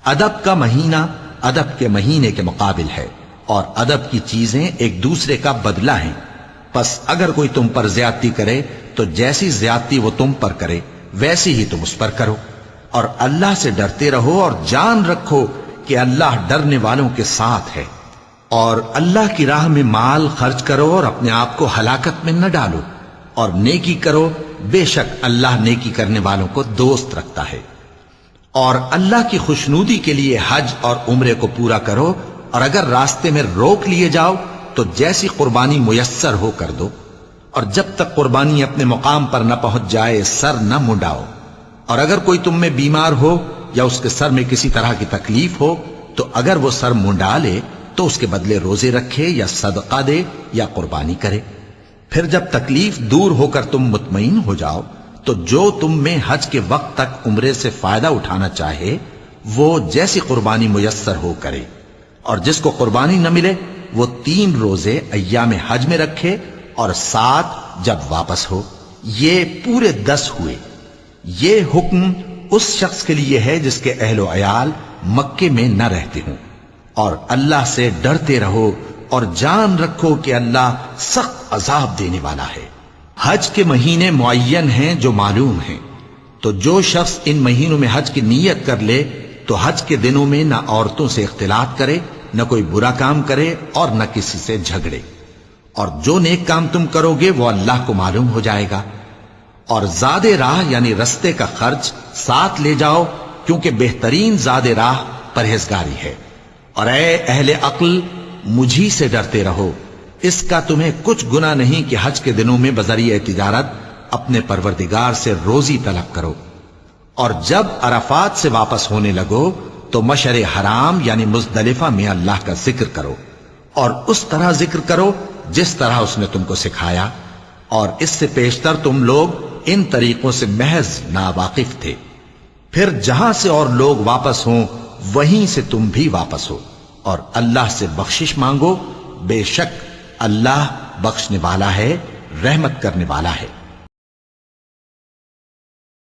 ادب کا مہینہ ادب کے مہینے کے مقابل ہے، اور ادب کی چیزیں ایک دوسرے کا بدلہ ہیں۔ پس اگر کوئی تم پر زیادتی کرے تو جیسی زیادتی وہ تم پر کرے ویسی ہی تم اس پر کرو، اور اللہ سے ڈرتے رہو اور جان رکھو کہ اللہ ڈرنے والوں کے ساتھ ہے۔ اور اللہ کی راہ میں مال خرچ کرو اور اپنے آپ کو ہلاکت میں نہ ڈالو، اور نیکی کرو، بے شک اللہ نیکی کرنے والوں کو دوست رکھتا ہے۔ اور اللہ کی خوشنودی کے لیے حج اور عمرے کو پورا کرو، اور اگر راستے میں روک لیے جاؤ تو جیسی قربانی میسر ہو کر دو، اور جب تک قربانی اپنے مقام پر نہ پہنچ جائے سر نہ منڈاؤ۔ اور اگر کوئی تم میں بیمار ہو یا اس کے سر میں کسی طرح کی تکلیف ہو تو اگر وہ سر منڈا لے تو اس کے بدلے روزے رکھے یا صدقہ دے یا قربانی کرے۔ پھر جب تکلیف دور ہو کر تم مطمئن ہو جاؤ تو جو تم میں حج کے وقت تک عمرے سے فائدہ اٹھانا چاہے وہ جیسی قربانی میسر ہو کرے، اور جس کو قربانی نہ ملے وہ 3 روزے ایام حج میں رکھے اور 7 جب واپس ہو، یہ پورے 10 ہوئے۔ یہ حکم اس شخص کے لیے ہے جس کے اہل و عیال مکے میں نہ رہتے ہوں۔ اور اللہ سے ڈرتے رہو اور جان رکھو کہ اللہ سخت عذاب دینے والا ہے۔ حج کے مہینے معین ہیں جو معلوم ہیں، تو جو شخص ان مہینوں میں حج کی نیت کر لے تو حج کے دنوں میں نہ عورتوں سے اختلاط کرے، نہ کوئی برا کام کرے اور نہ کسی سے جھگڑے، اور جو نیک کام تم کرو گے وہ اللہ کو معلوم ہو جائے گا۔ اور زاد راہ یعنی رستے کا خرچ ساتھ لے جاؤ، کیونکہ بہترین زاد راہ پرہیزگاری ہے۔ اور اے اہل عقل، مجھی سے ڈرتے رہو، اس کا تمہیں کچھ گناہ نہیں کہ حج کے دنوں میں بذریعہ تجارت اپنے پروردگار سے روزی طلب کرو۔ اور جب عرفات سے واپس ہونے لگو تو مشعر حرام یعنی مزدلفہ میں اللہ کا ذکر کرو، اور اس طرح ذکر کرو جس طرح اس نے تم کو سکھایا، اور اس سے پیشتر تم لوگ ان طریقوں سے محض ناواقف تھے۔ پھر جہاں سے اور لوگ واپس ہوں وہیں سے تم بھی واپس ہو، اور اللہ سے بخشش مانگو، بے شک اللہ بخشنے والا ہے، رحمت کرنے والا ہے۔